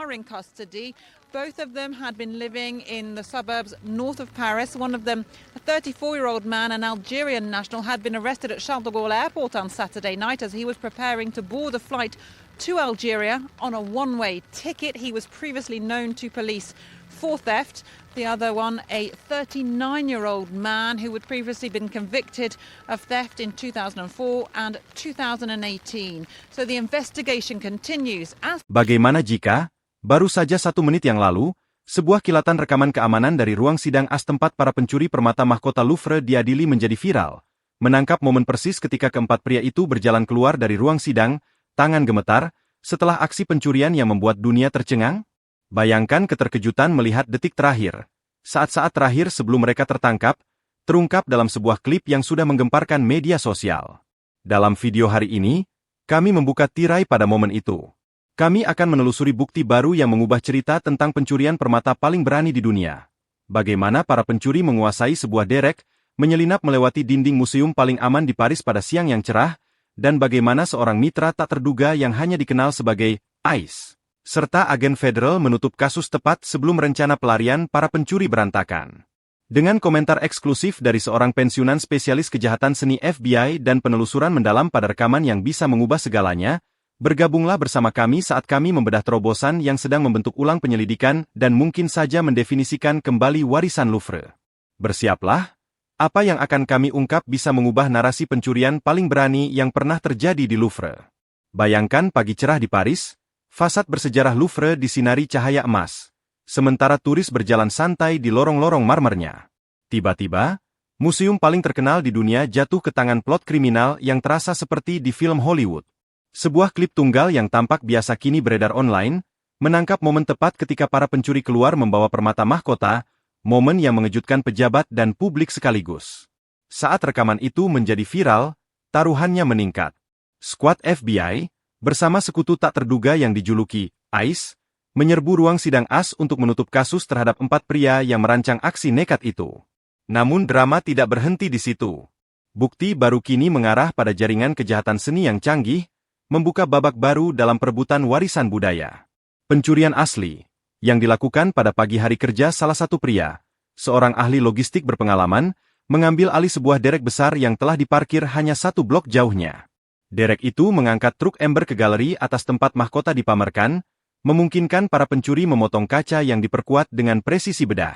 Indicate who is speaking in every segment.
Speaker 1: are in custody. Both of them had been living in the suburbs north of Paris. One of them, a 34-year-old man, an Algerian national, had been arrested at Charles de Gaulle airport on Saturday night as he was preparing to board a flight to Algeria on a one-way ticket. He was previously known to police for theft. The other one, a 39-year-old man who had previously been convicted of theft in 2004 and 2018. So the investigation continues.
Speaker 2: Bagaimana jika, baru saja 1 menit yang lalu, sebuah kilatan rekaman keamanan dari ruang sidang AS tempat para pencuri permata mahkota Louvre diadili menjadi viral, menangkap momen persis ketika keempat pria itu berjalan keluar dari ruang sidang, tangan gemetar, setelah aksi pencurian yang membuat dunia tercengang? Bayangkan keterkejutan melihat detik terakhir. Saat-saat terakhir sebelum mereka tertangkap, terungkap dalam sebuah klip yang sudah menggemparkan media sosial. Dalam video hari ini, kami membuka tirai pada momen itu. Kami akan menelusuri bukti baru yang mengubah cerita tentang pencurian permata paling berani di dunia. Bagaimana para pencuri menguasai sebuah derek, menyelinap melewati dinding museum paling aman di Paris pada siang yang cerah, dan bagaimana seorang mitra tak terduga yang hanya dikenal sebagai ICE serta agen federal menutup kasus tepat sebelum rencana pelarian para pencuri berantakan. Dengan komentar eksklusif dari seorang pensiunan spesialis kejahatan seni FBI dan penelusuran mendalam pada rekaman yang bisa mengubah segalanya, bergabunglah bersama kami saat kami membedah terobosan yang sedang membentuk ulang penyelidikan dan mungkin saja mendefinisikan kembali warisan Louvre. Bersiaplah, apa yang akan kami ungkap bisa mengubah narasi pencurian paling berani yang pernah terjadi di Louvre. Bayangkan pagi cerah di Paris, fasad bersejarah Louvre disinari cahaya emas, sementara turis berjalan santai di lorong-lorong marmernya. Tiba-tiba, museum paling terkenal di dunia jatuh ke tangan plot kriminal yang terasa seperti di film Hollywood. Sebuah klip tunggal yang tampak biasa kini beredar online, menangkap momen tepat ketika para pencuri keluar membawa permata mahkota, momen yang mengejutkan pejabat dan publik sekaligus. Saat rekaman itu menjadi viral, taruhannya meningkat. Skuad FBI, bersama sekutu tak terduga yang dijuluki ICE, menyerbu ruang sidang AS untuk menutup kasus terhadap 4 pria yang merancang aksi nekat itu. Namun drama tidak berhenti di situ. Bukti baru kini mengarah pada jaringan kejahatan seni yang canggih, membuka babak baru dalam perebutan warisan budaya. Pencurian asli, yang dilakukan pada pagi hari kerja salah satu pria, seorang ahli logistik berpengalaman, mengambil alih sebuah derek besar yang telah diparkir hanya 1 blok jauhnya. Derek itu mengangkat truk ember ke galeri atas tempat mahkota dipamerkan, memungkinkan para pencuri memotong kaca yang diperkuat dengan presisi bedah.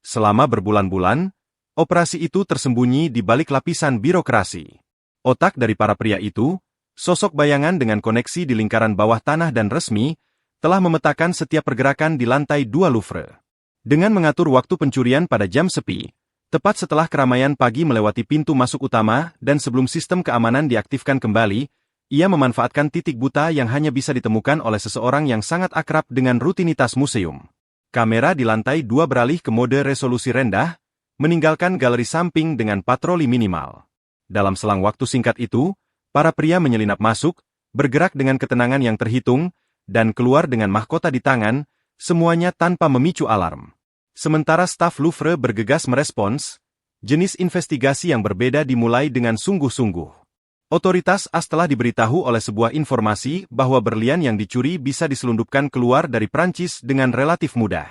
Speaker 2: Selama berbulan-bulan, operasi itu tersembunyi di balik lapisan birokrasi. Otak dari para pria itu, sosok bayangan dengan koneksi di lingkaran bawah tanah dan resmi, telah memetakan setiap pergerakan di lantai 2 Louvre. Dengan mengatur waktu pencurian pada jam sepi, tepat setelah keramaian pagi melewati pintu masuk utama dan sebelum sistem keamanan diaktifkan kembali, ia memanfaatkan titik buta yang hanya bisa ditemukan oleh seseorang yang sangat akrab dengan rutinitas museum. Kamera di lantai 2 beralih ke mode resolusi rendah, meninggalkan galeri samping dengan patroli minimal. Dalam selang waktu singkat itu, para pria menyelinap masuk, bergerak dengan ketenangan yang terhitung, dan keluar dengan mahkota di tangan, semuanya tanpa memicu alarm. Sementara staf Louvre bergegas merespons, jenis investigasi yang berbeda dimulai dengan sungguh-sungguh. Otoritas AS telah diberitahu oleh sebuah informasi bahwa berlian yang dicuri bisa diselundupkan keluar dari Prancis dengan relatif mudah.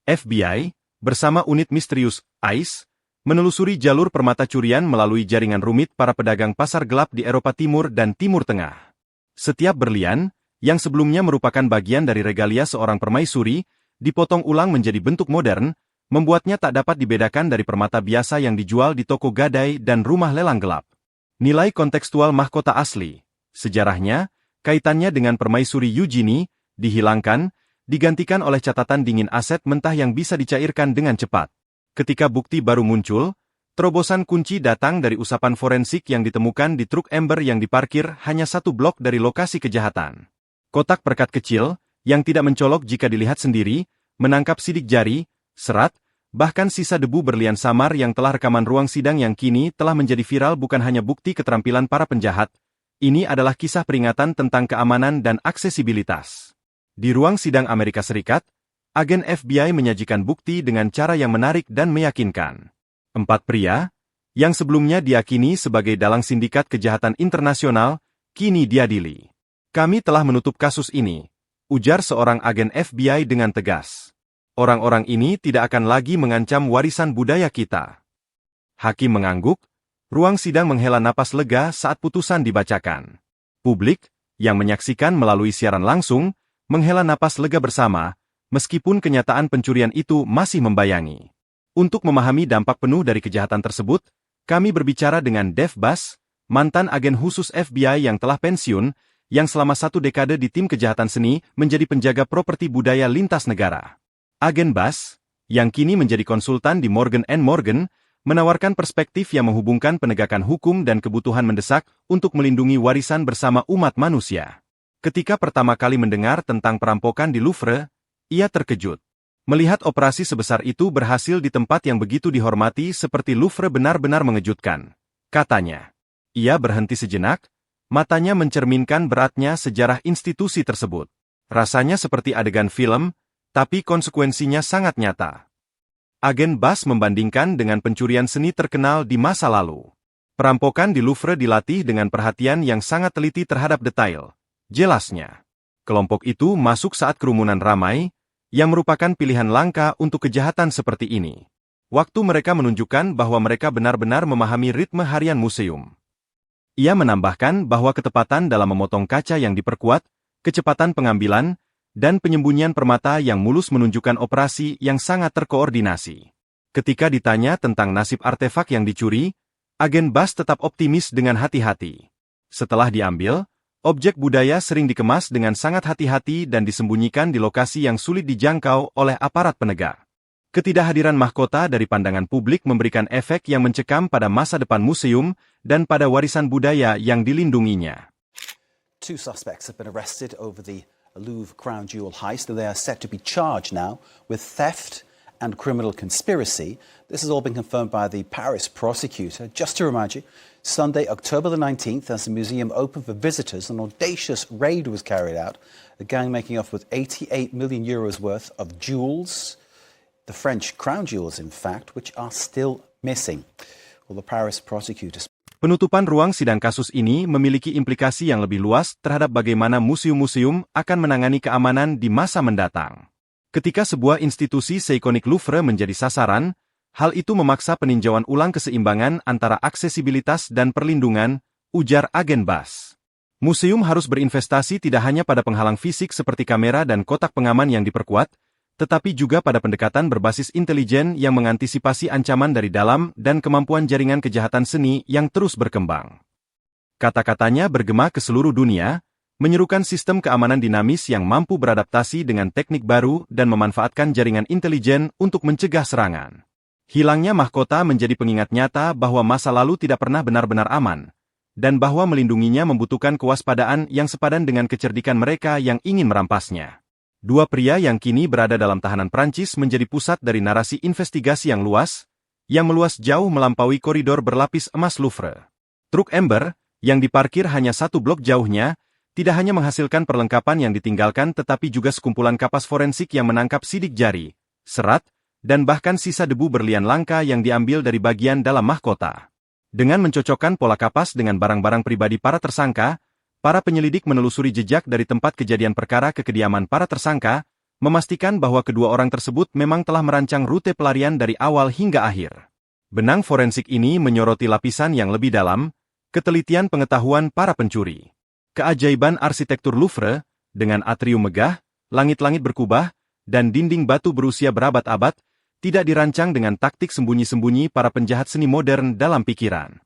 Speaker 2: FBI, bersama unit misterius ICE, menelusuri jalur permata curian melalui jaringan rumit para pedagang pasar gelap di Eropa Timur dan Timur Tengah. Setiap berlian, yang sebelumnya merupakan bagian dari regalia seorang permaisuri, dipotong ulang menjadi bentuk modern, membuatnya tak dapat dibedakan dari permata biasa yang dijual di toko gadai dan rumah lelang gelap. Nilai kontekstual mahkota asli, sejarahnya, kaitannya dengan permaisuri Eugenie, dihilangkan, digantikan oleh catatan dingin aset mentah yang bisa dicairkan dengan cepat. Ketika bukti baru muncul, terobosan kunci datang dari usapan forensik yang ditemukan di truk ember yang diparkir hanya 1 blok dari lokasi kejahatan. Kotak perekat kecil, yang tidak mencolok jika dilihat sendiri, menangkap sidik jari, serat, bahkan sisa debu berlian samar yang telah rekaman ruang sidang yang kini telah menjadi viral bukan hanya bukti keterampilan para penjahat, ini adalah kisah peringatan tentang keamanan dan aksesibilitas. Di ruang sidang Amerika Serikat, agen FBI menyajikan bukti dengan cara yang menarik dan meyakinkan. 4 pria, yang sebelumnya diyakini sebagai dalang sindikat kejahatan internasional, kini diadili. Kami telah menutup kasus ini, ujar seorang agen FBI dengan tegas. Orang-orang ini tidak akan lagi mengancam warisan budaya kita. Hakim mengangguk, ruang sidang menghela napas lega saat putusan dibacakan. Publik, yang menyaksikan melalui siaran langsung, menghela napas lega bersama, meskipun kenyataan pencurian itu masih membayangi. Untuk memahami dampak penuh dari kejahatan tersebut, kami berbicara dengan Dave Bass, mantan agen khusus FBI yang telah pensiun, yang selama 1 dekade di tim kejahatan seni menjadi penjaga properti budaya lintas negara. Agen Bass, yang kini menjadi konsultan di Morgan & Morgan, menawarkan perspektif yang menghubungkan penegakan hukum dan kebutuhan mendesak untuk melindungi warisan bersama umat manusia. Ketika pertama kali mendengar tentang perampokan di Louvre, ia terkejut. Melihat operasi sebesar itu berhasil di tempat yang begitu dihormati seperti Louvre benar-benar mengejutkan, katanya. Ia berhenti sejenak, matanya mencerminkan beratnya sejarah institusi tersebut. Rasanya seperti adegan film, tapi konsekuensinya sangat nyata. Agen Bass membandingkan dengan pencurian seni terkenal di masa lalu. Perampokan di Louvre dilatih dengan perhatian yang sangat teliti terhadap detail. Jelasnya, kelompok itu masuk saat kerumunan ramai, yang merupakan pilihan langka untuk kejahatan seperti ini. Waktu mereka menunjukkan bahwa mereka benar-benar memahami ritme harian museum. Ia menambahkan bahwa ketepatan dalam memotong kaca yang diperkuat, kecepatan pengambilan, dan penyembunyian permata yang mulus menunjukkan operasi yang sangat terkoordinasi. Ketika ditanya tentang nasib artefak yang dicuri, agen Bass tetap optimis dengan hati-hati. Setelah diambil, objek budaya sering dikemas dengan sangat hati-hati dan disembunyikan di lokasi yang sulit dijangkau oleh aparat penegak. Ketidakhadiran mahkota dari pandangan publik memberikan efek yang mencekam pada masa depan museum dan pada warisan budaya yang dilindunginya.
Speaker 3: 2 suspects have been arrested over the Louvre crown jewel heist, and they are set to be charged now with theft and criminal conspiracy. This has all been confirmed by the Paris prosecutor. Just to remind you, Sunday, October the 19th, as the museum opened for visitors, an audacious raid was carried out, a gang making off with 88 million euros worth of jewels, the French crown jewels, in fact, which are still missing. Well, the Paris prosecutors.
Speaker 2: Penutupan ruang sidang kasus ini memiliki implikasi yang lebih luas terhadap bagaimana museum-museum akan menangani keamanan di masa mendatang. Ketika sebuah institusi seikonik Louvre menjadi sasaran, hal itu memaksa peninjauan ulang keseimbangan antara aksesibilitas dan perlindungan, ujar agen Bass. Museum harus berinvestasi tidak hanya pada penghalang fisik seperti kamera dan kotak pengaman yang diperkuat, tetapi juga pada pendekatan berbasis intelijen yang mengantisipasi ancaman dari dalam dan kemampuan jaringan kejahatan seni yang terus berkembang. Kata-katanya bergema ke seluruh dunia, menyerukan sistem keamanan dinamis yang mampu beradaptasi dengan teknik baru dan memanfaatkan jaringan intelijen untuk mencegah serangan. Hilangnya mahkota menjadi pengingat nyata bahwa masa lalu tidak pernah benar-benar aman, dan bahwa melindunginya membutuhkan kewaspadaan yang sepadan dengan kecerdikan mereka yang ingin merampasnya. 2 pria yang kini berada dalam tahanan Prancis menjadi pusat dari narasi investigasi yang meluas jauh melampaui koridor berlapis emas Louvre. Truk Ember, yang diparkir hanya 1 blok jauhnya, tidak hanya menghasilkan perlengkapan yang ditinggalkan tetapi juga sekumpulan kapas forensik yang menangkap sidik jari, serat, dan bahkan sisa debu berlian langka yang diambil dari bagian dalam mahkota. Dengan mencocokkan pola kapas dengan barang-barang pribadi para tersangka, para penyelidik menelusuri jejak dari tempat kejadian perkara ke kediaman para tersangka, memastikan bahwa kedua orang tersebut memang telah merancang rute pelarian dari awal hingga akhir. Benang forensik ini menyoroti lapisan yang lebih dalam, ketelitian pengetahuan para pencuri. Keajaiban arsitektur Louvre, dengan atrium megah, langit-langit berkubah, dan dinding batu berusia berabad-abad, tidak dirancang dengan taktik sembunyi-sembunyi para penjahat seni modern dalam pikiran.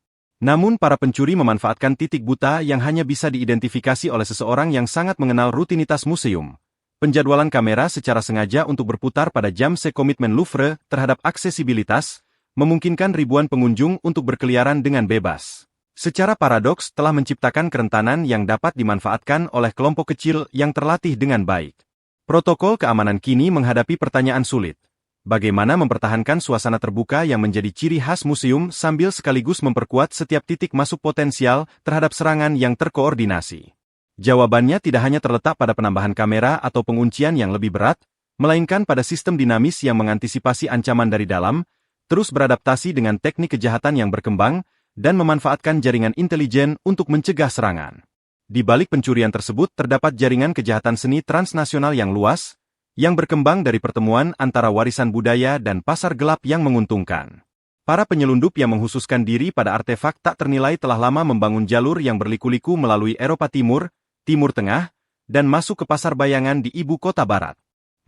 Speaker 2: Namun para pencuri memanfaatkan titik buta yang hanya bisa diidentifikasi oleh seseorang yang sangat mengenal rutinitas museum. Penjadwalan kamera secara sengaja untuk berputar pada jam sekomitmen Louvre terhadap aksesibilitas, memungkinkan ribuan pengunjung untuk berkeliaran dengan bebas. Secara paradoks telah menciptakan kerentanan yang dapat dimanfaatkan oleh kelompok kecil yang terlatih dengan baik. Protokol keamanan kini menghadapi pertanyaan sulit. Bagaimana mempertahankan suasana terbuka yang menjadi ciri khas museum sambil sekaligus memperkuat setiap titik masuk potensial terhadap serangan yang terkoordinasi? Jawabannya tidak hanya terletak pada penambahan kamera atau penguncian yang lebih berat, melainkan pada sistem dinamis yang mengantisipasi ancaman dari dalam, terus beradaptasi dengan teknik kejahatan yang berkembang, dan memanfaatkan jaringan intelijen untuk mencegah serangan. Di balik pencurian tersebut terdapat jaringan kejahatan seni transnasional yang luas, yang berkembang dari pertemuan antara warisan budaya dan pasar gelap yang menguntungkan. Para penyelundup yang menghususkan diri pada artefak tak ternilai telah lama membangun jalur yang berliku-liku melalui Eropa Timur, Timur Tengah, dan masuk ke pasar bayangan di ibu kota barat.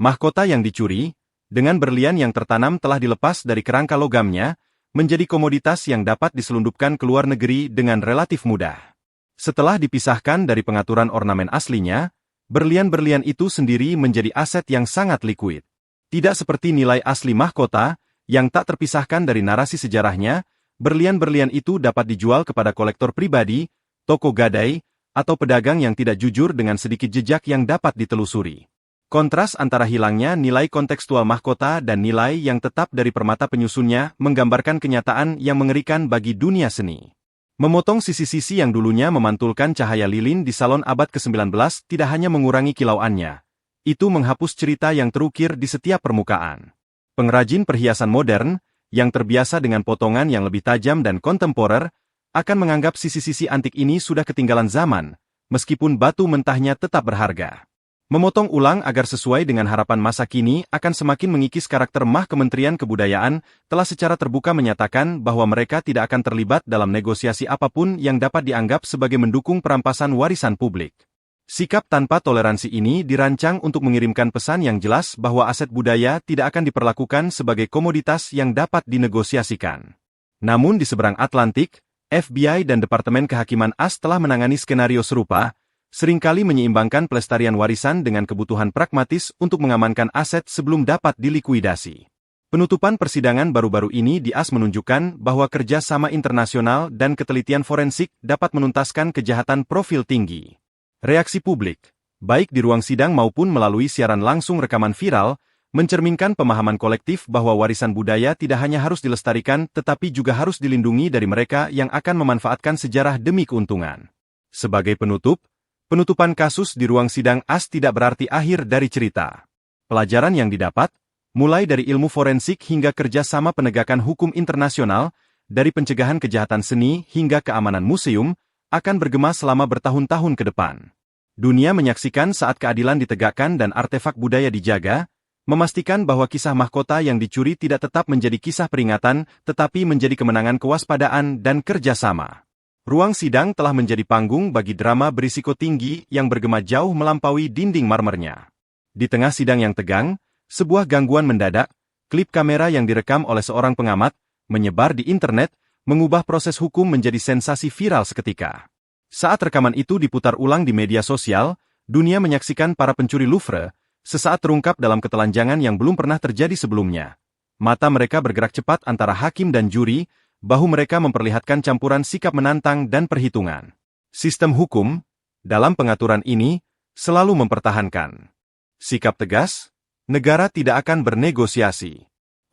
Speaker 2: Mahkota yang dicuri, dengan berlian yang tertanam telah dilepas dari kerangka logamnya, menjadi komoditas yang dapat diselundupkan ke luar negeri dengan relatif mudah. Setelah dipisahkan dari pengaturan ornamen aslinya, berlian-berlian itu sendiri menjadi aset yang sangat likuid. Tidak seperti nilai asli mahkota, yang tak terpisahkan dari narasi sejarahnya, berlian-berlian itu dapat dijual kepada kolektor pribadi, toko gadai, atau pedagang yang tidak jujur dengan sedikit jejak yang dapat ditelusuri. Kontras antara hilangnya nilai kontekstual mahkota dan nilai yang tetap dari permata penyusunnya menggambarkan kenyataan yang mengerikan bagi dunia seni. Memotong sisi-sisi yang dulunya memantulkan cahaya lilin di salon abad ke-19 tidak hanya mengurangi kilauannya. Itu menghapus cerita yang terukir di setiap permukaan. Pengrajin perhiasan modern, yang terbiasa dengan potongan yang lebih tajam dan kontemporer, akan menganggap sisi-sisi antik ini sudah ketinggalan zaman, meskipun batu mentahnya tetap berharga. Memotong ulang agar sesuai dengan harapan masa kini akan semakin mengikis karakter Kementerian Kebudayaan, telah secara terbuka menyatakan bahwa mereka tidak akan terlibat dalam negosiasi apapun yang dapat dianggap sebagai mendukung perampasan warisan publik. Sikap tanpa toleransi ini dirancang untuk mengirimkan pesan yang jelas bahwa aset budaya tidak akan diperlakukan sebagai komoditas yang dapat dinegosiasikan. Namun di seberang Atlantik, FBI dan Departemen Kehakiman AS telah menangani skenario serupa, seringkali menyeimbangkan pelestarian warisan dengan kebutuhan pragmatis untuk mengamankan aset sebelum dapat dilikuidasi. Penutupan persidangan baru-baru ini di AS menunjukkan bahwa kerja sama internasional dan ketelitian forensik dapat menuntaskan kejahatan profil tinggi. Reaksi publik, baik di ruang sidang maupun melalui siaran langsung rekaman viral, mencerminkan pemahaman kolektif bahwa warisan budaya tidak hanya harus dilestarikan tetapi juga harus dilindungi dari mereka yang akan memanfaatkan sejarah demi keuntungan. Sebagai penutupan kasus di ruang sidang AS tidak berarti akhir dari cerita. Pelajaran yang didapat, mulai dari ilmu forensik hingga kerjasama penegakan hukum internasional, dari pencegahan kejahatan seni hingga keamanan museum, akan bergema selama bertahun-tahun ke depan. Dunia menyaksikan saat keadilan ditegakkan dan artefak budaya dijaga, memastikan bahwa kisah mahkota yang dicuri tidak tetap menjadi kisah peringatan, tetapi menjadi kemenangan kewaspadaan dan kerjasama. Ruang sidang telah menjadi panggung bagi drama berisiko tinggi yang bergema jauh melampaui dinding marmernya. Di tengah sidang yang tegang, sebuah gangguan mendadak, klip kamera yang direkam oleh seorang pengamat, menyebar di internet, mengubah proses hukum menjadi sensasi viral seketika. Saat rekaman itu diputar ulang di media sosial, dunia menyaksikan para pencuri Louvre, sesaat terungkap dalam ketelanjangan yang belum pernah terjadi sebelumnya. Mata mereka bergerak cepat antara hakim dan juri, bahu mereka memperlihatkan campuran sikap menantang dan perhitungan. Sistem hukum, dalam pengaturan ini, selalu mempertahankan sikap tegas, negara tidak akan bernegosiasi.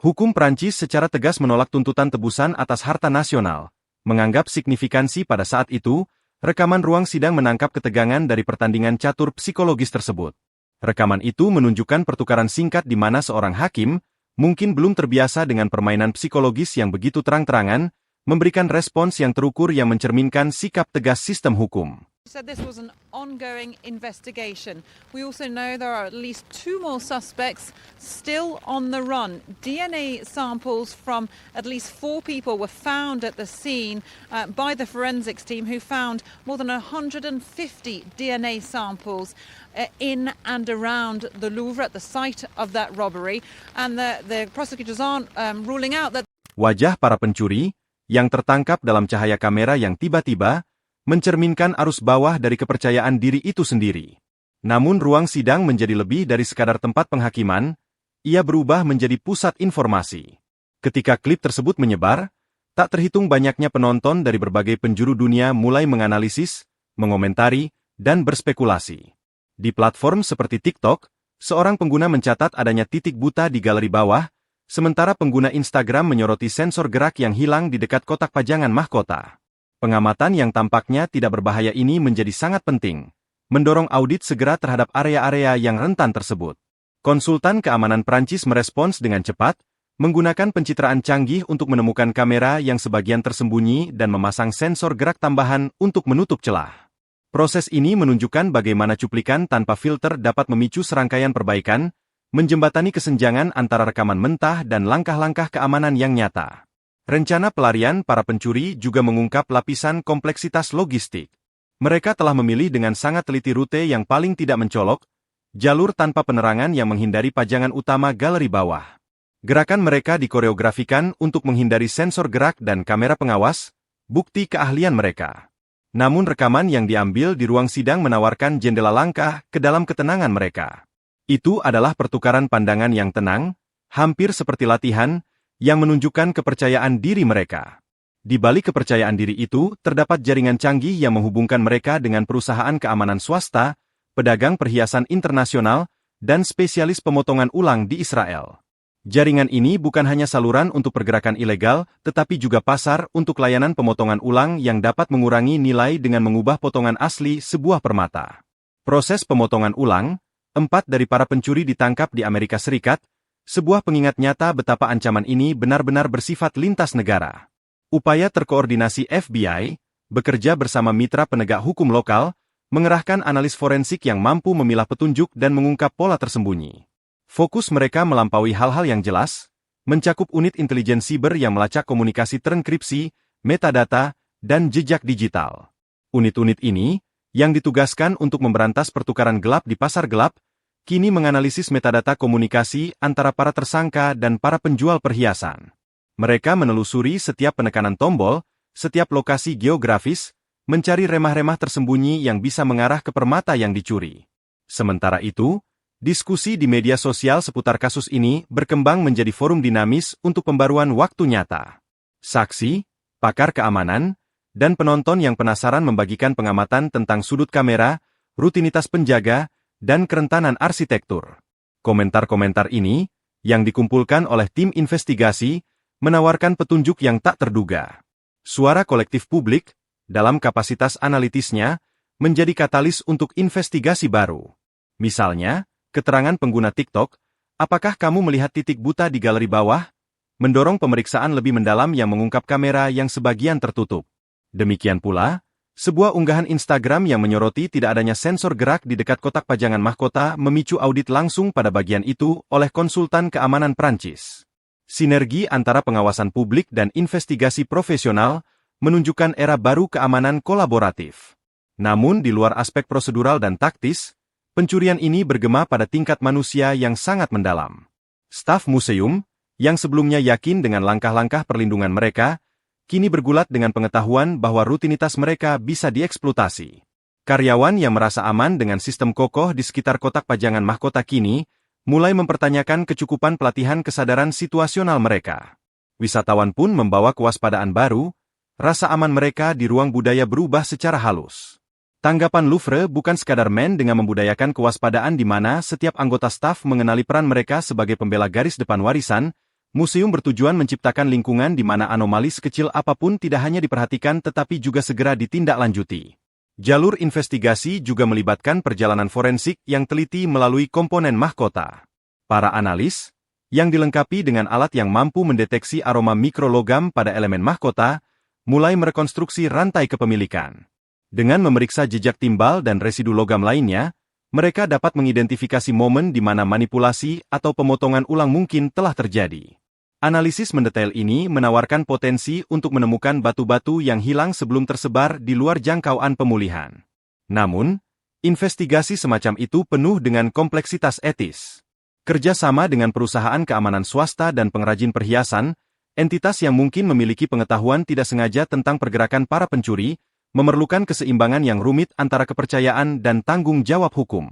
Speaker 2: Hukum Prancis secara tegas menolak tuntutan tebusan atas harta nasional, menganggap signifikansi pada saat itu, rekaman ruang sidang menangkap ketegangan dari pertandingan catur psikologis tersebut. Rekaman itu menunjukkan pertukaran singkat di mana seorang hakim, mungkin belum terbiasa dengan permainan psikologis yang begitu terang-terangan, memberikan respons yang terukur yang mencerminkan sikap tegas sistem hukum.
Speaker 1: Said this was an ongoing investigation. We also know there are at least 2 more suspects still on the run. DNA samples from at least 4 people were found at the scene by the forensics team, who found more than 150 DNA samples in and around the Louvre at the site of that robbery. And the prosecutors aren't ruling out that.
Speaker 2: Wajah para pencuri, yang tertangkap dalam cahaya kamera yang tiba-tiba, mencerminkan arus bawah dari kepercayaan diri itu sendiri. Namun ruang sidang menjadi lebih dari sekadar tempat penghakiman, ia berubah menjadi pusat informasi. Ketika klip tersebut menyebar, tak terhitung banyaknya penonton dari berbagai penjuru dunia mulai menganalisis, mengomentari, dan berspekulasi. Di platform seperti TikTok, seorang pengguna mencatat adanya titik buta di galeri bawah, sementara pengguna Instagram menyoroti sensor gerak yang hilang di dekat kotak pajangan mahkota. Pengamatan yang tampaknya tidak berbahaya ini menjadi sangat penting, mendorong audit segera terhadap area-area yang rentan tersebut. Konsultan keamanan Prancis merespons dengan cepat, menggunakan pencitraan canggih untuk menemukan kamera yang sebagian tersembunyi dan memasang sensor gerak tambahan untuk menutup celah. Proses ini menunjukkan bagaimana cuplikan tanpa filter dapat memicu serangkaian perbaikan, menjembatani kesenjangan antara rekaman mentah dan langkah-langkah keamanan yang nyata. Rencana pelarian para pencuri juga mengungkap lapisan kompleksitas logistik. Mereka telah memilih dengan sangat teliti rute yang paling tidak mencolok, jalur tanpa penerangan yang menghindari pajangan utama galeri bawah. Gerakan mereka dikoreografikan untuk menghindari sensor gerak dan kamera pengawas, bukti keahlian mereka. Namun rekaman yang diambil di ruang sidang menawarkan jendela langkah ke dalam ketenangan mereka. Itu adalah pertukaran pandangan yang tenang, hampir seperti latihan, yang menunjukkan kepercayaan diri mereka. Di balik kepercayaan diri itu, terdapat jaringan canggih yang menghubungkan mereka dengan perusahaan keamanan swasta, pedagang perhiasan internasional, dan spesialis pemotongan ulang di Israel. Jaringan ini bukan hanya saluran untuk pergerakan ilegal, tetapi juga pasar untuk layanan pemotongan ulang yang dapat mengurangi nilai dengan mengubah potongan asli sebuah permata. Proses pemotongan ulang, 4 dari para pencuri ditangkap di Amerika Serikat, sebuah pengingat nyata betapa ancaman ini benar-benar bersifat lintas negara. Upaya terkoordinasi FBI, bekerja bersama mitra penegak hukum lokal, mengerahkan analis forensik yang mampu memilah petunjuk dan mengungkap pola tersembunyi. Fokus mereka melampaui hal-hal yang jelas, mencakup unit intelijen siber yang melacak komunikasi terenkripsi, metadata, dan jejak digital. Unit-unit ini, yang ditugaskan untuk memberantas pertukaran gelap di pasar gelap, kini menganalisis metadata komunikasi antara para tersangka dan para penjual perhiasan. Mereka menelusuri setiap penekanan tombol, setiap lokasi geografis, mencari remah-remah tersembunyi yang bisa mengarah ke permata yang dicuri. Sementara itu, diskusi di media sosial seputar kasus ini berkembang menjadi forum dinamis untuk pembaruan waktu nyata. Saksi, pakar keamanan, dan penonton yang penasaran membagikan pengamatan tentang sudut kamera, rutinitas penjaga, dan kerentanan arsitektur. Komentar-komentar ini, yang dikumpulkan oleh tim investigasi, menawarkan petunjuk yang tak terduga. Suara kolektif publik, dalam kapasitas analitisnya, menjadi katalis untuk investigasi baru. Misalnya, keterangan pengguna TikTok, apakah kamu melihat titik buta di galeri bawah? Mendorong pemeriksaan lebih mendalam yang mengungkap kamera yang sebagian tertutup. Demikian pula, sebuah unggahan Instagram yang menyoroti tidak adanya sensor gerak di dekat kotak pajangan mahkota memicu audit langsung pada bagian itu oleh konsultan keamanan Prancis. Sinergi antara pengawasan publik dan investigasi profesional menunjukkan era baru keamanan kolaboratif. Namun di luar aspek prosedural dan taktis, pencurian ini bergema pada tingkat manusia yang sangat mendalam. Staf museum, yang sebelumnya yakin dengan langkah-langkah perlindungan mereka, kini bergulat dengan pengetahuan bahwa rutinitas mereka bisa dieksploitasi. Karyawan yang merasa aman dengan sistem kokoh di sekitar kotak pajangan mahkota kini, mulai mempertanyakan kecukupan pelatihan kesadaran situasional mereka. Wisatawan pun membawa kewaspadaan baru, rasa aman mereka di ruang budaya berubah secara halus. Tanggapan Louvre bukan sekadar main dengan membudayakan kewaspadaan di mana setiap anggota staf mengenali peran mereka sebagai pembela garis depan warisan. Museum bertujuan menciptakan lingkungan di mana anomali sekecil apapun tidak hanya diperhatikan tetapi juga segera ditindaklanjuti. Jalur investigasi juga melibatkan perjalanan forensik yang teliti melalui komponen mahkota. Para analis, yang dilengkapi dengan alat yang mampu mendeteksi aroma mikrologam pada elemen mahkota, mulai merekonstruksi rantai kepemilikan. Dengan memeriksa jejak timbal dan residu logam lainnya, mereka dapat mengidentifikasi momen di mana manipulasi atau pemotongan ulang mungkin telah terjadi. Analisis mendetail ini menawarkan potensi untuk menemukan batu-batu yang hilang sebelum tersebar di luar jangkauan pemulihan. Namun, investigasi semacam itu penuh dengan kompleksitas etis. Kerjasama dengan perusahaan keamanan swasta dan pengrajin perhiasan, entitas yang mungkin memiliki pengetahuan tidak sengaja tentang pergerakan para pencuri, memerlukan keseimbangan yang rumit antara kepercayaan dan tanggung jawab hukum.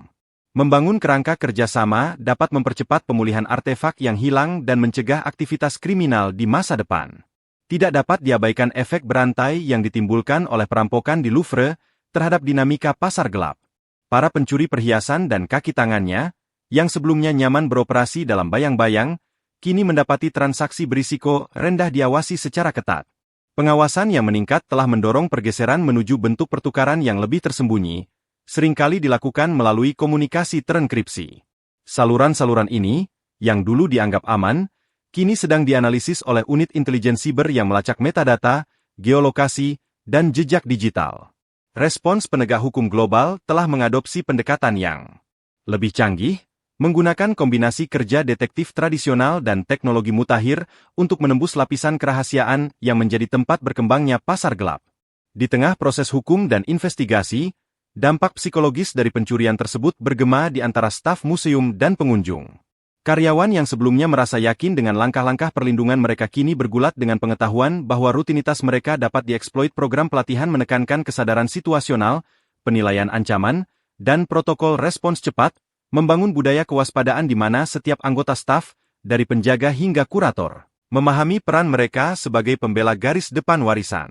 Speaker 2: Membangun kerangka kerjasama dapat mempercepat pemulihan artefak yang hilang dan mencegah aktivitas kriminal di masa depan. Tidak dapat diabaikan efek berantai yang ditimbulkan oleh perampokan di Louvre terhadap dinamika pasar gelap. Para pencuri perhiasan dan kaki tangannya, yang sebelumnya nyaman beroperasi dalam bayang-bayang, kini mendapati transaksi berisiko rendah diawasi secara ketat. Pengawasan yang meningkat telah mendorong pergeseran menuju bentuk pertukaran yang lebih tersembunyi, seringkali dilakukan melalui komunikasi terenkripsi. Saluran-saluran ini, yang dulu dianggap aman, kini sedang dianalisis oleh unit intelijen siber yang melacak metadata, geolokasi, dan jejak digital. respons penegak hukum global telah mengadopsi pendekatan yang lebih canggih, menggunakan kombinasi kerja detektif tradisional dan teknologi mutakhir untuk menembus lapisan kerahasiaan yang menjadi tempat berkembangnya pasar gelap. Di tengah proses hukum dan investigasi, dampak psikologis dari pencurian tersebut bergema di antara staf museum dan pengunjung. Karyawan yang sebelumnya merasa yakin dengan langkah-langkah perlindungan mereka kini bergulat dengan pengetahuan bahwa rutinitas mereka dapat dieksploit. Program pelatihan menekankan kesadaran situasional, penilaian ancaman, dan protokol respons cepat, membangun budaya kewaspadaan di mana setiap anggota staf, dari penjaga hingga kurator, memahami peran mereka sebagai pembela garis depan warisan.